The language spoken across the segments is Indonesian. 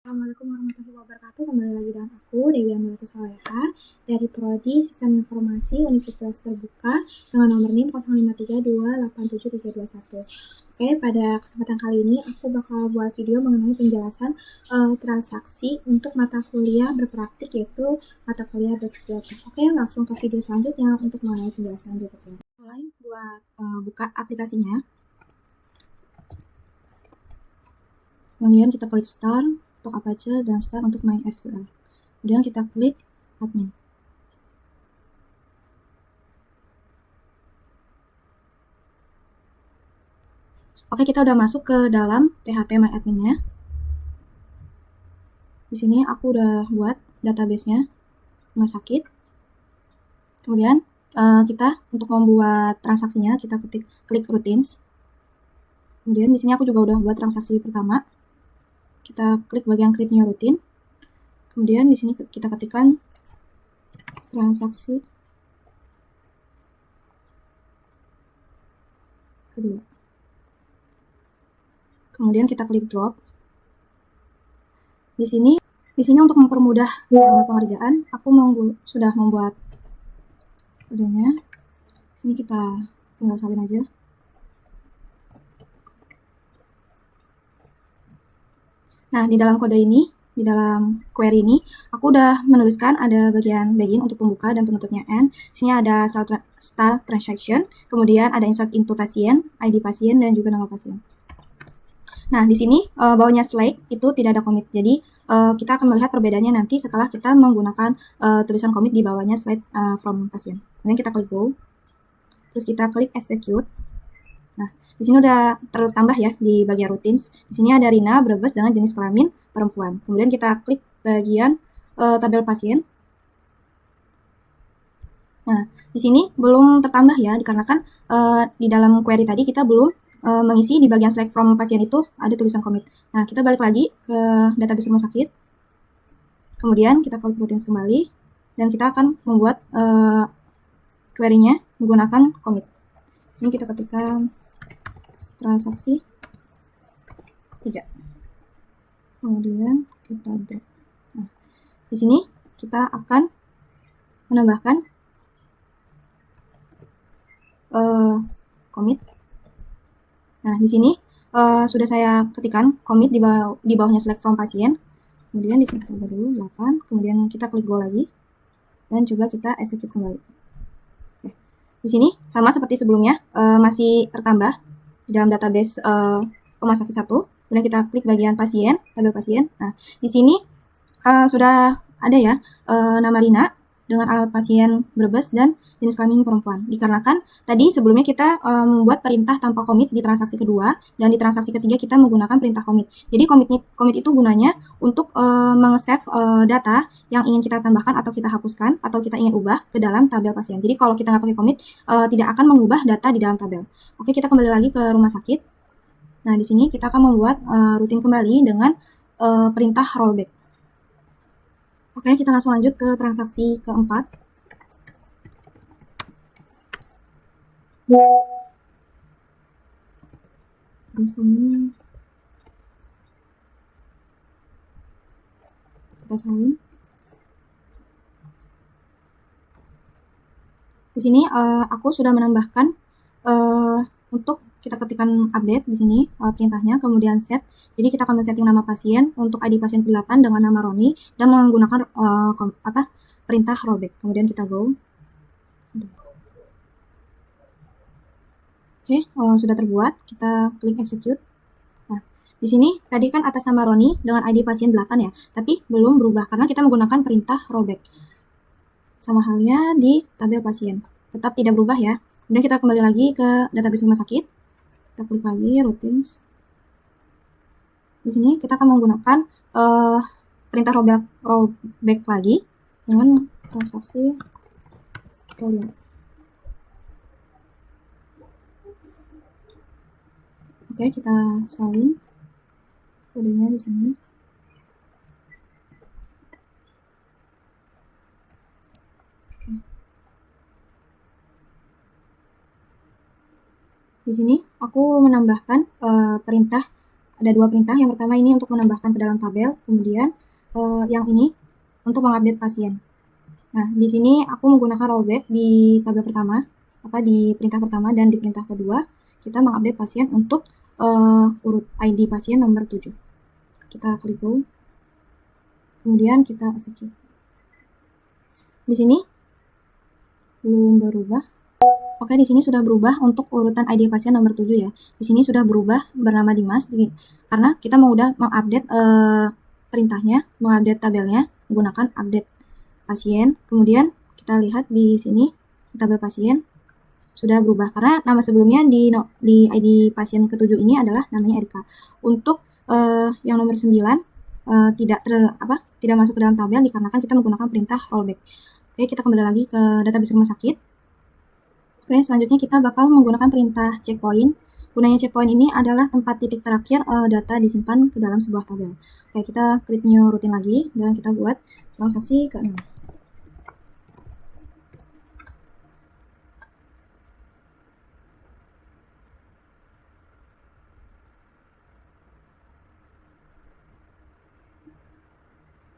Assalamualaikum warahmatullahi wabarakatuh. Kembali lagi dengan aku, Dewi Amelati Soleha, dari Prodi Sistem Informasi Universitas Terbuka dengan nomor NIM 0532873321. Oke, pada kesempatan kali ini aku bakal buat video mengenai penjelasan transaksi untuk mata kuliah berpraktik, yaitu mata kuliah basis data. Oke, langsung ke video selanjutnya untuk mengenai penjelasan berikutnya. Mulai buat buka aplikasinya. Kemudian kita klik start untuk Apache dan start untuk MySQL. Kemudian kita klik admin. Oke, kita udah masuk ke dalam PHP MyAdmin-nya. Di sini aku udah buat database-nya rumah sakit. Kemudian kita untuk membuat transaksinya kita klik routines. Kemudian di sini aku juga udah buat transaksi pertama. Kita klik bagian create new routine. Kemudian di sini kita ketikkan transaksi kedua. Kemudian kita klik drop. Di sini untuk mempermudah pengerjaan, aku sudah membuat kodenya. Di sini kita tinggal salin aja. Nah, di dalam kode ini, di dalam query ini, aku udah menuliskan ada bagian begin untuk pembuka dan penutupnya end. Di sini ada start transaction, kemudian ada insert into pasien, ID pasien, dan juga nama pasien. Nah, di sini bawahnya select itu tidak ada commit. Jadi, kita akan melihat perbedaannya nanti setelah kita menggunakan tulisan commit di bawahnya select from pasien. Kemudian kita klik go. Terus kita klik execute. Nah, di sini udah tertambah ya di bagian routines. Di sini ada Rina Brebes dengan jenis kelamin perempuan. Kemudian kita klik bagian tabel pasien. Nah, di sini belum tertambah ya, dikarenakan di dalam query tadi kita belum mengisi di bagian select from pasien itu ada tulisan commit. Nah, kita balik lagi ke database rumah sakit. Kemudian kita klik routines kembali dan kita akan membuat query-nya menggunakan commit. Di sini kita ketikkan transaksi 3. Kemudian kita drop. Nah, di sini kita akan menambahkan commit. Nah, di sini sudah saya ketikkan commit di bawahnya select from pasien. Kemudian di sini kita ubah dulu 8. Kemudian kita klik go lagi dan coba kita execute kembali. Oke. Di sini sama seperti sebelumnya, masih tertambah di dalam database rumah sakit 1. Kemudian kita klik bagian pasien, tabel pasien. Nah, di sini sudah ada ya nama Rina dengan alamat pasien Brebes dan jenis kelamin perempuan. Dikarenakan tadi sebelumnya kita membuat perintah tanpa commit di transaksi kedua, dan di transaksi ketiga kita menggunakan perintah commit. Jadi commit itu gunanya untuk meng-save data yang ingin kita tambahkan atau kita hapuskan atau kita ingin ubah ke dalam tabel pasien. Jadi kalau kita nggak pakai commit, tidak akan mengubah data di dalam tabel. Oke, kita kembali lagi ke rumah sakit. Nah, di sini kita akan membuat rutin kembali dengan perintah rollback. Oke, kita langsung lanjut ke transaksi keempat. Di sini kita salin. Di sini aku sudah menambahkan untuk kita ketikkan update di sini perintahnya, kemudian set. Jadi kita akan men-setting nama pasien untuk ID pasien ke-8 dengan nama Roni dan menggunakan perintah rollback. Kemudian kita go. Oke, sudah terbuat. Kita klik execute. Nah, di sini tadi kan atas nama Roni dengan ID pasien 8 ya, tapi belum berubah karena kita menggunakan perintah rollback. Sama halnya di tabel pasien, tetap tidak berubah ya. Kemudian kita kembali lagi ke database rumah sakit. Kita klik lagi routines. Di sini kita akan menggunakan perintah rollback lagi dengan transaksi kelima. Oke, kita salin kodenya di sini. Oke. Di sini aku menambahkan perintah ada dua perintah. Yang pertama ini untuk menambahkan ke dalam tabel, kemudian yang ini untuk mengupdate pasien. Nah, di sini aku menggunakan rollback di tabel pertama, di perintah pertama, dan di perintah kedua kita mengupdate pasien untuk urut ID pasien nomor 7. Kita klik go, kemudian kita execute. Di sini belum berubah. Oke, di sini sudah berubah untuk urutan ID pasien nomor 7 ya. Di sini sudah berubah bernama Dimas karena kita mau udah mengupdate perintahnya, mengupdate tabelnya menggunakan update pasien. Kemudian kita lihat di sini di tabel pasien sudah berubah karena nama sebelumnya di ID pasien ke-7 ini adalah namanya Erika. Untuk yang nomor 9 tidak masuk ke dalam tabel dikarenakan kita menggunakan perintah rollback. Oke, kita kembali lagi ke database rumah sakit. Oke, selanjutnya kita bakal menggunakan perintah checkpoint. Gunanya checkpoint ini adalah tempat titik terakhir data disimpan ke dalam sebuah tabel. Oke, kita klik new routine lagi dan kita buat transaksi ke-6.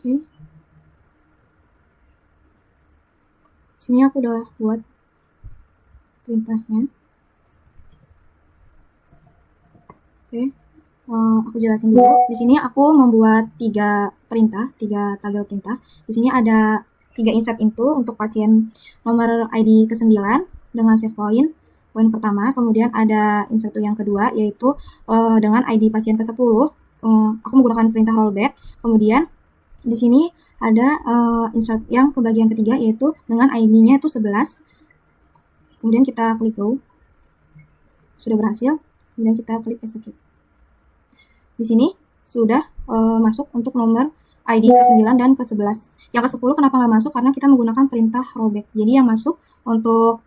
Oke. Sini aku udah buat perintahnya. Oke. Aku jelasin dulu. Di sini aku membuat 3 tabel perintah. Di sini ada 3 insert into untuk pasien nomor ID ke-9 dengan save point pertama. Kemudian ada insert yang kedua yaitu dengan ID pasien ke-10. Aku menggunakan perintah rollback. Kemudian di sini ada insert yang ke bagian ketiga yaitu dengan ID-nya itu 11. Kemudian kita klik go. Sudah berhasil. Kemudian kita klik execute. Di sini sudah masuk untuk nomor ID ke-9 dan ke-11. Yang ke-10 kenapa nggak masuk? Karena kita menggunakan perintah rollback. Jadi yang masuk untuk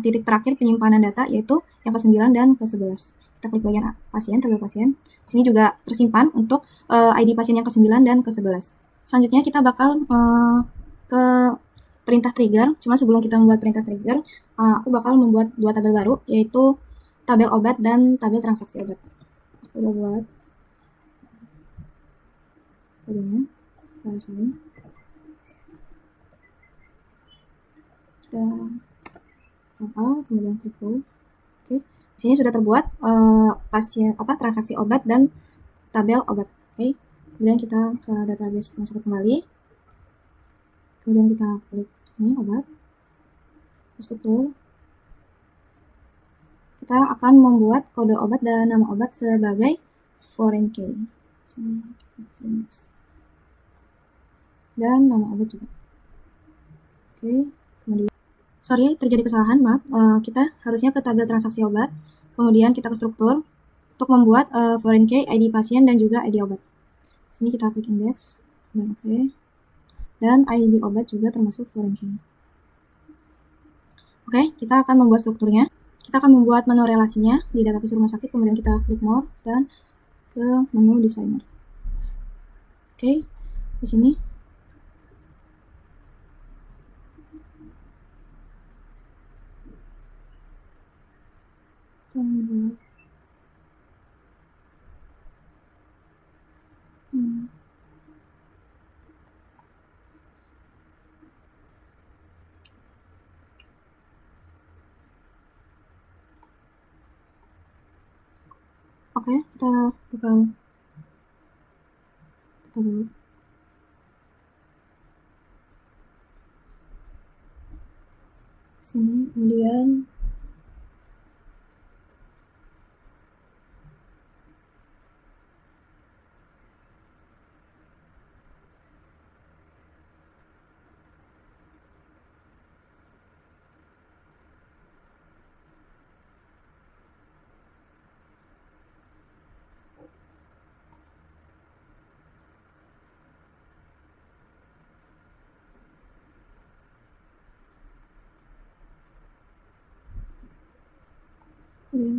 titik terakhir penyimpanan data yaitu yang ke-9 dan ke-11. Kita klik bagian pasien, tabel pasien. Di sini juga tersimpan untuk ID pasien yang ke-9 dan ke-11. Selanjutnya kita bakal ke perintah trigger. Cuma sebelum kita membuat perintah trigger, aku bakal membuat 2 tabel baru, yaitu tabel obat dan tabel transaksi obat. Aku udah buat kodenya, kita salin. Kita compile, kemudian klik go. Oke, di sini sudah terbuat transaksi obat dan tabel obat. Oke, kemudian kita ke database masuk kembali. Kemudian kita klik ini obat, struktur. Kita akan membuat kode obat dan nama obat sebagai foreign key. Sini kita kasih next. Dan nama obat juga. Oke, kemudian sorry terjadi kesalahan, maaf. Kita harusnya ke tabel transaksi obat. Kemudian kita ke struktur untuk membuat foreign key, ID pasien dan juga ID obat. Sini kita klik index dan oke. Dan ID obat juga termasuk foreign key. Oke, kita akan membuat strukturnya. Kita akan membuat menu relasinya di database rumah sakit, kemudian kita klik more dan ke menu designer. Oke, di sini kita membuat oke, kita bakal dulu. Sini, kemudian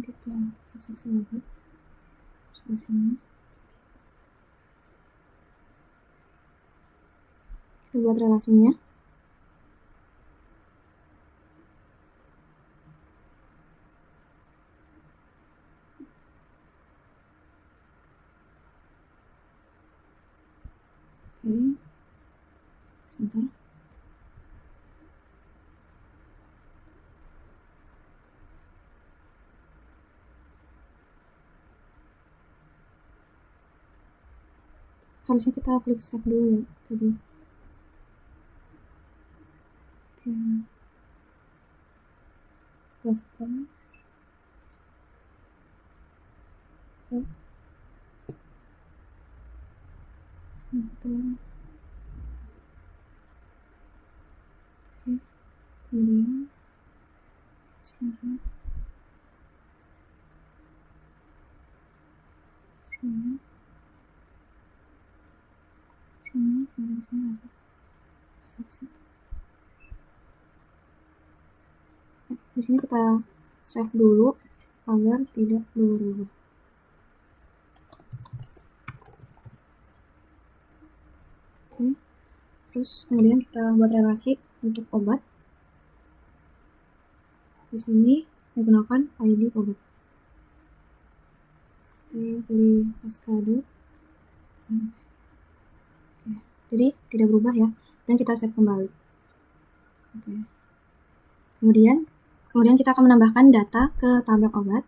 kita transaksi obat sebelah sini. Kita buat relasinya. sebentar. Harusnya kita klik save dulu ya tadi. Daftar. Kemudian sini kemudian sini ada saksi. Di sini kita save dulu agar tidak berubah. Oke. Terus kemudian kita buat relasi untuk obat. Di sini menggunakan ID obat. Kita pilih kaskade. Oke. Jadi tidak berubah ya. Dan kita save kembali. Oke. Kemudian kita akan menambahkan data ke tabel obat.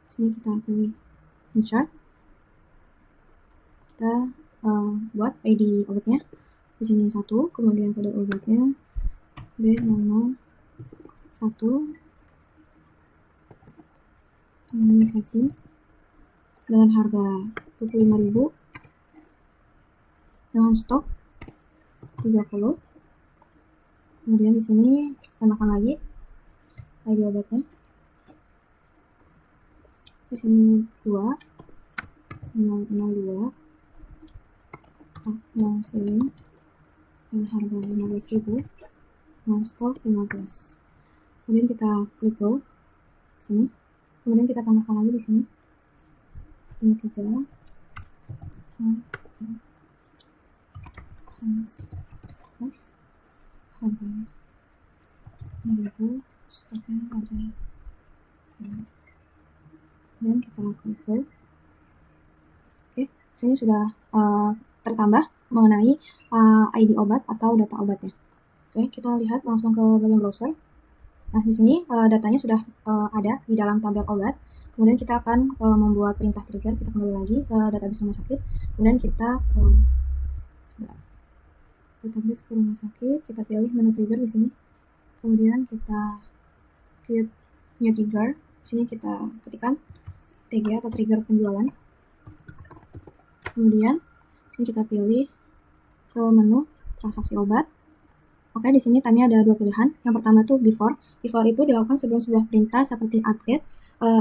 Sini kita pilih insert. Kita buat ID obatnya. Di sini 1, kemudian kode obatnya B001. Ini kacin dengan harga 25.000 dengan stok 30. Kemudian di sini tambahkan lagi ID obatnya. Di sini 002 amoxicillin dengan harga 15.000 dengan stok 15. Kemudian kita klik go sini. Kemudian kita tambahkan lagi di sini. Ini 3. Harga 5.000, stoknya ada. Kemudian kita klik go. Oke, sini sudah tertambah mengenai ID obat atau data obatnya. Oke, kita lihat langsung ke bagian browser. Nah, di sini datanya sudah ada di dalam tabel obat. Kemudian kita akan membuat perintah trigger. Kita kembali lagi ke database rumah sakit. Kemudian kita ke database ke rumah sakit. Kita pilih menu trigger di sini. Kemudian kita create new trigger. Di sini kita ketikkan TG atau trigger penjualan. Kemudian di sini kita pilih ke menu transaksi obat. Oke, di sini time-nya ada 2 pilihan. Yang pertama tuh before. Before itu dilakukan sebelum sebuah perintah seperti update,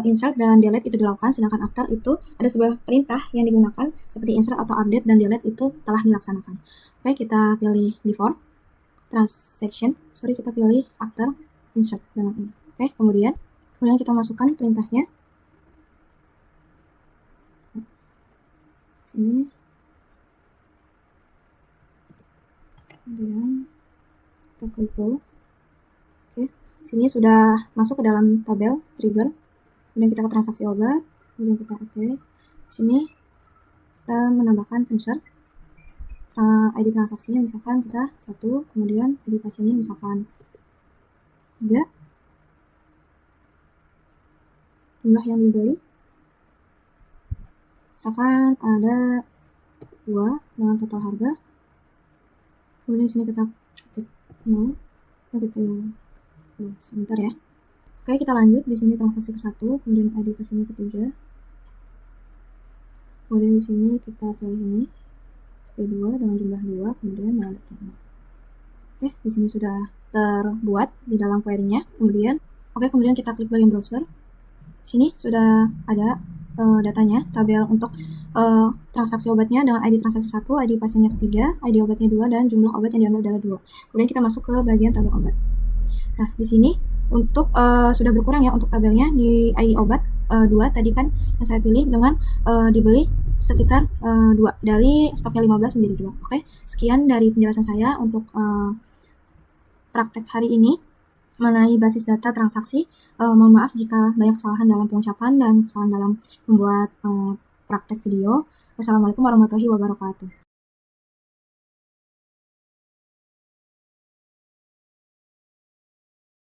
insert, dan delete itu dilakukan. Sedangkan after itu ada sebuah perintah yang digunakan seperti insert atau update dan delete itu telah dilaksanakan. Oke, kita pilih before transaction. Kita pilih after insert dengan ini. Oke, kemudian kita masukkan perintahnya. Sini. Kemudian kita klik go. Oke, sini sudah masuk ke dalam tabel trigger. Kemudian kita ke transaksi obat. Kemudian kita oke. Sini kita menambahkan insert. ID transaksinya misalkan kita 1, kemudian ID pasiennya misalkan 3. Jumlah yang dibeli misalkan ada 2 dengan total harga. Kemudian di sini kita ketik 0. Kita sebentar ya. Oke, kita lanjut. Di sini transaksi ke 1, kemudian ID pasiennya ke 3. Kemudian di sini kita pilih ini P2 dengan jumlah 2, kemudian dengan data 0. Oke, di sini sudah terbuat di dalam query-nya. Kemudian kita klik bagian browser. Di sini sudah ada datanya, tabel untuk transaksi obatnya dengan ID transaksi 1, ID pasiennya ketiga, ID obatnya 2, dan jumlah obat yang diambil adalah 2. Kemudian kita masuk ke bagian tabel obat. Nah, di sini untuk sudah berkurang ya untuk tabelnya di ID obat 2 tadi kan yang saya pilih dengan dibeli sekitar 2 dari stoknya 15 menjadi 2. Oke, sekian dari penjelasan saya untuk praktek hari ini mengenai basis data transaksi. Mohon maaf jika banyak kesalahan dalam pengucapan dan kesalahan dalam membuat praktek video. Wassalamualaikum warahmatullahi wabarakatuh.